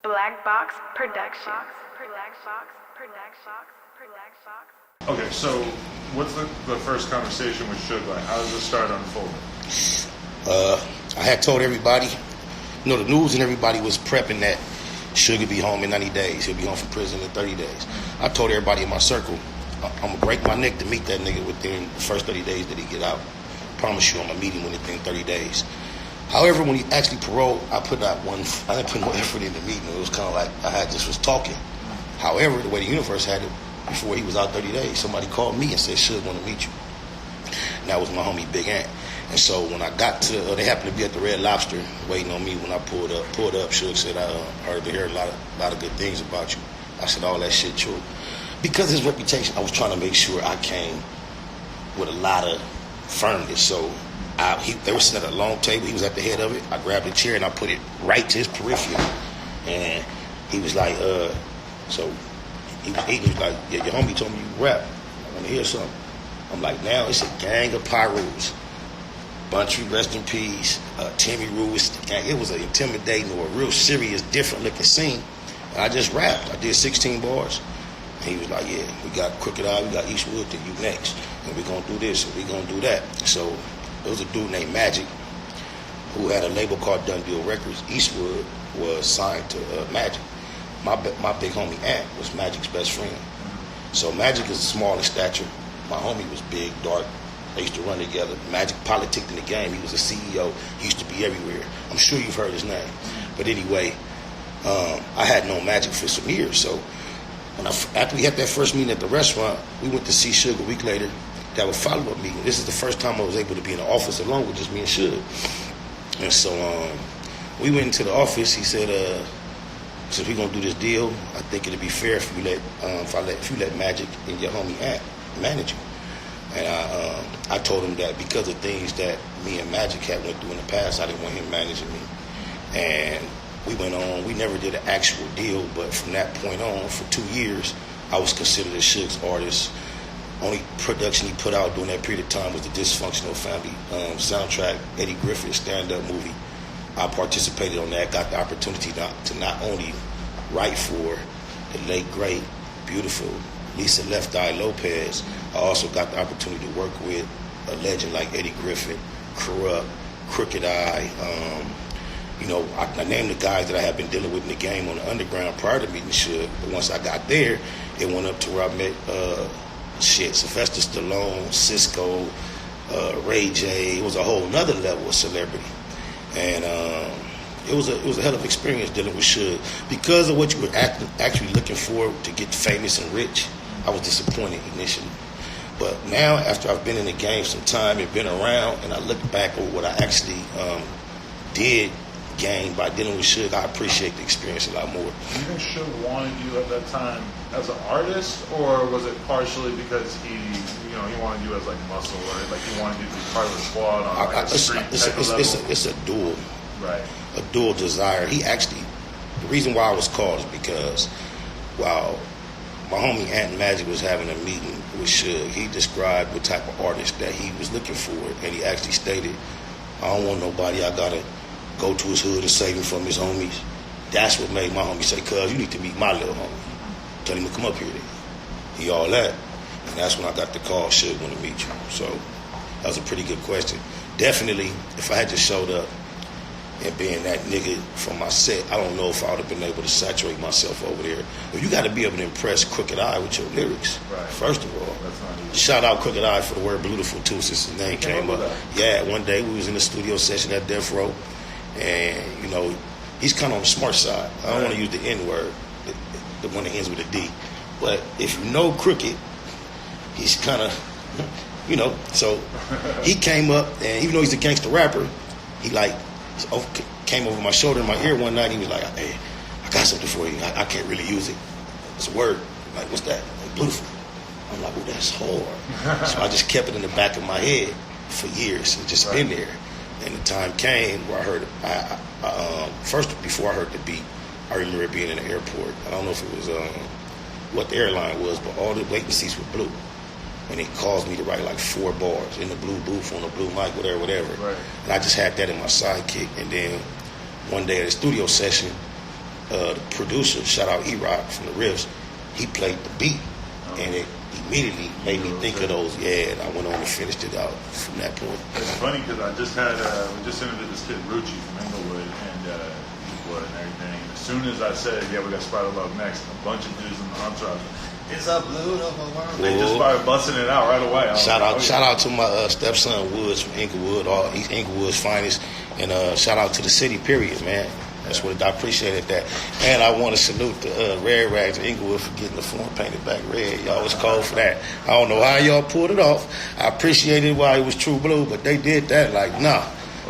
Black Box Productions. Okay, so what's the first conversation with Suge like? How does it start unfolding? I had told everybody, the news and everybody was prepping that Suge would be home in 90 days. He'll be home from prison in 30 days. I told everybody in my circle, I'm going to break my neck to meet that nigga within the first 30 days that he get out. Promise you I'm going to meet him within 30 days. However, when he actually paroled, I didn't put no effort into meeting him. It was kind of like just was talking. However, the way the universe had it, before he was out 30 days, somebody called me and said, Suge want to meet you. And that was my homie Big Ant. And so when I got to, they happened to be at the Red Lobster waiting on me when I pulled up. Suge said, I heard to hear a lot of good things about you. I said, all that shit true. Because of his reputation, I was trying to make sure I came with a lot of firmness. So they were sitting at a long table. He was at the head of it. I grabbed a chair and I put it right to his peripheral. And he was like, so he was like, yeah, your homie told me you rap. I want to hear something. I'm like, now it's a gang of Pyrus. Buntry, rest in peace. Timmy Ruiz. It was an intimidating or a real serious, different looking scene. And I just rapped. I did 16 bars. And he was like, yeah, we got Crooked Eye, we got Eastwood, then you next. And we're going to do this and we're going to do that. So there was a dude named Magic who had a label called Done Deal Records. Eastwood was signed to Magic. My big homie Ant was Magic's best friend. So Magic is small in stature. My homie was big, dark. They used to run together. Magic politicked in the game. He was a CEO. He used to be everywhere. I'm sure you've heard his name. But anyway, I had known Magic for some years. So after we had that first meeting at the restaurant, we went to see Suge a week later. That was a follow-up meeting. This is the first time I was able to be in the office alone with just me and Suge. And so we went into the office. He said, since we're gonna do this deal, I think it'd be fair if you let Magic and your homie Ant manage you. And I told him that because of things that me and Magic had went through in the past, I didn't want him managing me. And we went on. We never did an actual deal, but from that point on, for 2 years, I was considered a Suge's artist. Only production he put out during that period of time was the Dysfunctional Family soundtrack, Eddie Griffith's stand-up movie. I participated on that, got the opportunity to not only write for the late, great, beautiful Lisa Left Eye Lopez, I also got the opportunity to work with a legend like Eddie Griffith, Corrupt, Crooked Eye. I named the guys that I had been dealing with in the game on the underground prior to meeting Suge. But once I got there, it went up to where I met Sylvester Stallone, Cisco, Ray J. It was a whole nother level of celebrity. And it was a hell of an experience dealing with Suge. Because of what you were actually looking for to get famous and rich, I was disappointed initially. But now, after I've been in the game some time and been around, and I look back over what I actually did gain by dealing with Suge, I appreciate the experience a lot more. Do you think Suge wanted you at that time as an artist, or was it partially because he wanted you as like muscle, or like he wanted you to be part of the squad on like a street type of level? It's a dual, right? A dual desire. The reason why I was called is because while my homie Ant Magic was having a meeting with Suge, he described what type of artist that he was looking for, and he actually stated, I don't want nobody, I gotta go to his hood and save him from his homies. That's what made my homie say, cuz you need to meet my little homie. Tell him to come up here then. He all that. And that's when I got the call, Suge want to meet you. So that was a pretty good question. Definitely, if I had just showed up and being that nigga from my set, I don't know if I would have been able to saturate myself over there. But you got to be able to impress Crooked Eye with your lyrics, right. First of all. Shout out Crooked Eye for the word beautiful too, since his name came up. Yeah, one day we was in the studio session at Death Row, and he's kind of on the smart side. I don't want to use the N-word, the one that ends with a D. But if you know Crooked, he's kind of, so he came up, and even though he's a gangster rapper, he came over my shoulder in my ear one night. He was like, hey, I got something for you. I can't really use it. It's a word. I'm like, what's that? Like, beautiful. I'm like, oh, that's hard. So I just kept it in the back of my head for years. It's just been there. And the time came where I heard, first, before I heard the beat, I remember it being in the airport. I don't know if it was what the airline was, but all the waiting seats were blue. And it caused me to write like 4 bars in the blue booth on the blue mic, whatever. Right. And I just had that in my sidekick. And then one day at a studio session, the producer, shout out E-Rock from the Riffs, he played the beat, and it immediately made me think of those. Yeah, and I went on and finished it out from that point. It's funny because I just had we just interviewed this kid Rucci from Inglewood and Inglewood and everything. And as soon as I said, yeah, we got Spider Love next, a bunch of dudes in the entourage, it's a blue of a world. They just started busting it out right away. Shout out to my stepson Woods from Inglewood, he's Inglewood's finest, and shout out to the city. Period, man. That's what I appreciated that. And I want to salute the Red Rags of Inglewood for getting the form painted back red. Y'all was cold for that. I don't know how y'all pulled it off. I appreciated why it was true blue, but they did that like, nah.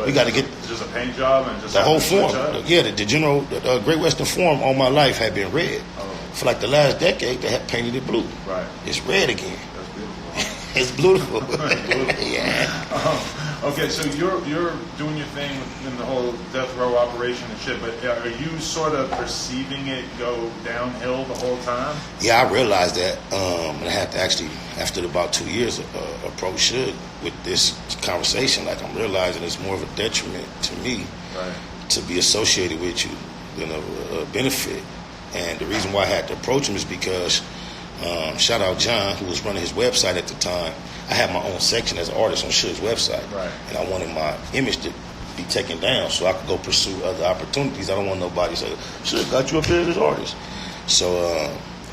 We got to get just a paint job and just the whole form. Yeah, the general Great Western Forum all my life had been red. For like the last decade, they had painted it blue. Right. It's red again. That's beautiful. It's beautiful. Yeah. Okay, so you're doing your thing in the whole death row operation and shit, but are you sort of perceiving it go downhill the whole time? Yeah, I realized that, and I had to actually, after about 2 years, approach Suge with this conversation. Like, I'm realizing it's more of a detriment to me to be associated with you than a benefit. And the reason why I had to approach him is because, shout out John, who was running his website at the time. I had my own section as an artist on Suge's website. Right. And I wanted my image to be taken down so I could go pursue other opportunities. I don't want nobody to say, Suge got you up there as artist. So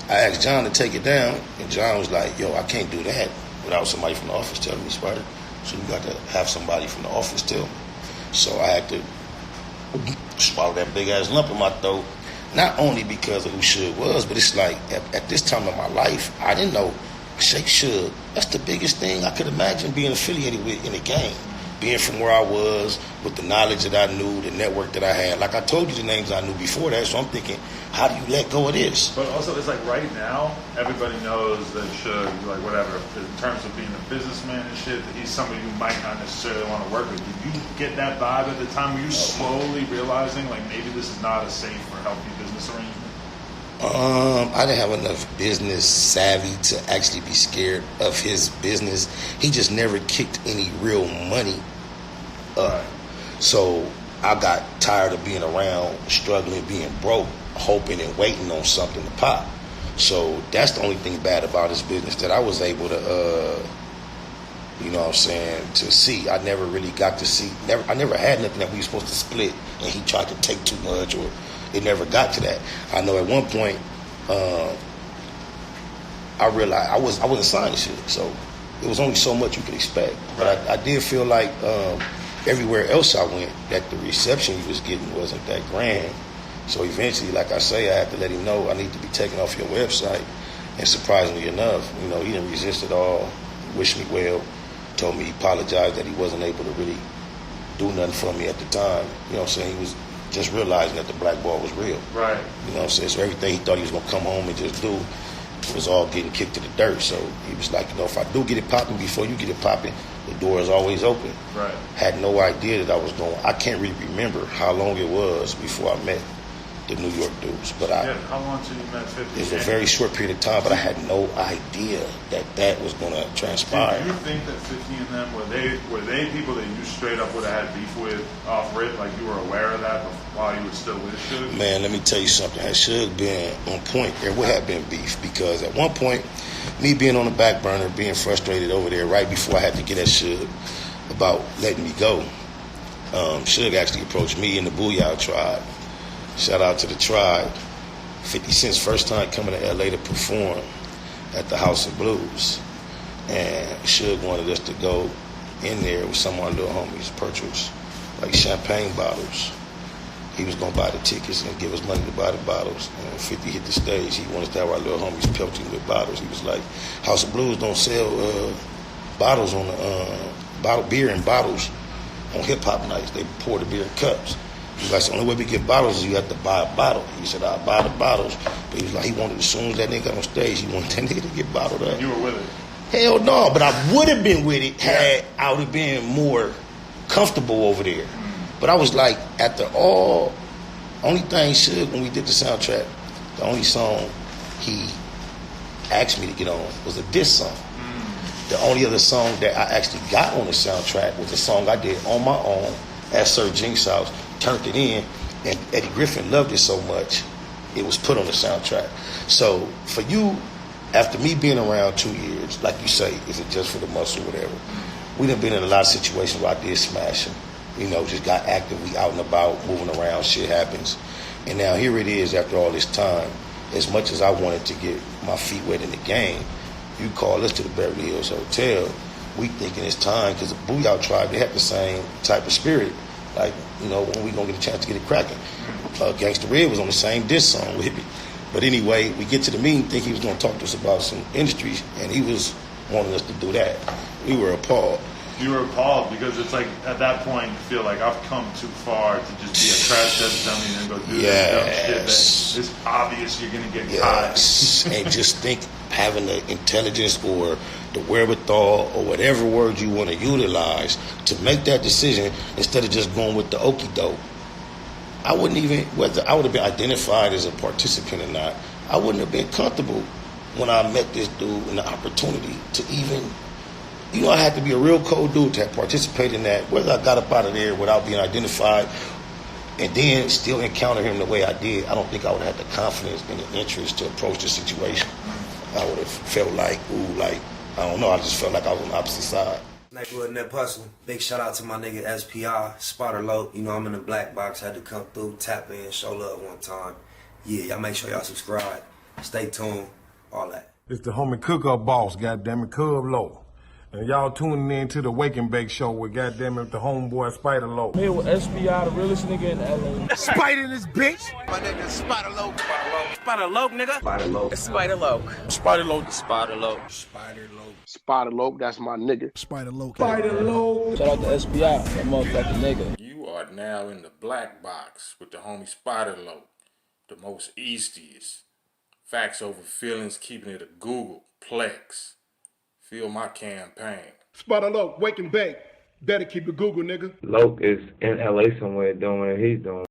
I asked John to take it down, and John was like, yo, I can't do that without somebody from the office telling me, Spider. So you got to have somebody from the office tell me. So I had to swallow that big-ass lump in my throat, not only because of who Suge was, but it's like, at this time of my life, I didn't know Shake Suge. That's the biggest thing I could imagine being affiliated with in a game. Being from where I was, with the knowledge that I knew, the network that I had. Like I told you the names I knew before that, so I'm thinking, how do you let go of this? But also, it's like right now, everybody knows that Suge, like whatever, in terms of being a businessman and shit, that he's somebody you might not necessarily want to work with. Did you get that vibe at the time? Were you slowly realizing, like, maybe this is not a safe or healthy business arrangement? I didn't have enough business savvy to actually be scared of his business. He just never kicked any real money up. Right. So I got tired of being around, struggling, being broke, hoping and waiting on something to pop. So that's the only thing bad about his business, that I was able to, you know what I'm saying, to see. I never really got to see. I never had nothing that we were supposed to split, and he tried to take too much, or it never got to that. I know at one point, I realized I wasn't signing shit, so it was only so much you could expect. But I did feel like everywhere else I went, that the reception he was getting wasn't that grand. So eventually, like I say, I had to let him know I need to be taken off your website. And surprisingly enough, you know, he didn't resist at all. Wished me well. Told me he apologized that he wasn't able to really do nothing for me at the time. You know what I'm saying? He was just realizing that the black ball was real. Right. You know what I'm saying? So everything he thought he was going to come home and just do was all getting kicked to the dirt. So he was like, you know, if I do get it popping before you get it popping, the door is always open. Right. Had no idea that I was going. I can't really remember how long it was before I met the New York dudes. But how long till you met 50? It was a very short period of time, but I had no idea that was going to transpire. Do you think that 50 and them, were they people that you straight up would have had beef with off rip? Like you were aware of that while you were still with Suge? Man, let me tell you something. Had Suge been on point, there would have been beef, because at one point, me being on the back burner, being frustrated over there right before I had to get at Suge about letting me go, Suge actually approached me and the Booyah Tribe. Shout out to the Tribe. 50 Cent's first time coming to LA to perform at the House of Blues. And Suge wanted us to go in there with some of our little homies, purchase like champagne bottles. He was going to buy the tickets and give us money to buy the bottles. And when 50 hit the stage, he wanted to have our little homies pelting with bottles. He was like, House of Blues don't sell bottles on the beer in bottles on hip-hop nights. They pour the beer in cups. He was like, the only way we get bottles is you have to buy a bottle. He said, I'll buy the bottles. But he was like, he wanted, as soon as that nigga got on stage, he wanted that nigga to get bottled up. You were with it? Hell no, but I would have been with it had I would have been more comfortable over there. But I was like, after all, only thing Suge, when we did the soundtrack, the only song he asked me to get on was a diss song. The only other song that I actually got on the soundtrack was a song I did on my own at Sir Jinx's house. Turned it in, and Eddie Griffin loved it so much it was put on the soundtrack. So for you, after me being around 2 years, like you say, is it just for the muscle or whatever? We done been in a lot of situations where I did smash him. You know, just got active, we out and about, moving around, shit happens. And now here it is after all this time. As much as I wanted to get my feet wet in the game, you call us to the Beverly Hills Hotel, we thinking it's time, because the Booyah Tribe, they have the same type of spirit. Like, you know, when we gonna get a chance to get it cracking. Gangsta Red was on the same diss song with me. But anyway, we get to the meeting, think he was gonna talk to us about some industries, and he was wanting us to do that. We were appalled. You were appalled because it's like at that point you feel like I've come too far to just be a crash test dummy and go do this dumb shit that it's obvious you're gonna get caught. And just think having the intelligence or the wherewithal or whatever word you want to utilize to make that decision instead of just going with the okie doke. I wouldn't even, whether I would have been identified as a participant or not, I wouldn't have been comfortable when I met this dude and the opportunity to even, you know, I had to be a real cold dude to participate in that, whether I got up out of there without being identified and then still encounter him the way I did. I don't think I would have had the confidence and the interest to approach the situation. I would have felt like, I don't know, I just felt like I was on the opposite side. Nightwood Nip Hustle. Big shout out to my nigga SPI, Spotter Low. You know, I'm in the black box, had to come through, tap in, show love one time. Yeah, y'all make sure y'all subscribe. Stay tuned, all that. It's the homie cook-up boss, goddammit, Cub Low. And y'all tuning in to the Wake and Bake Show with goddammit the homeboy Spider Low. I'm here with SPI, the realest nigga in LA. Spider this bitch! My nigga Spider Low. Spider Low, nigga. Spider Low. Spider Low. Spider Low. Spider Low. Spider Low. Spider Low, that's my nigga. Spider Low. Spider Low. Shout out to SPI, that motherfucking nigga. You are now in the black box with the homie Spider Low, the most eastiest. Facts over feelings, keeping it a Google Plex. Feel my campaign. Spider Low, Wake and Bake. Better keep it Google, nigga. Loke is in LA somewhere doing what he's doing.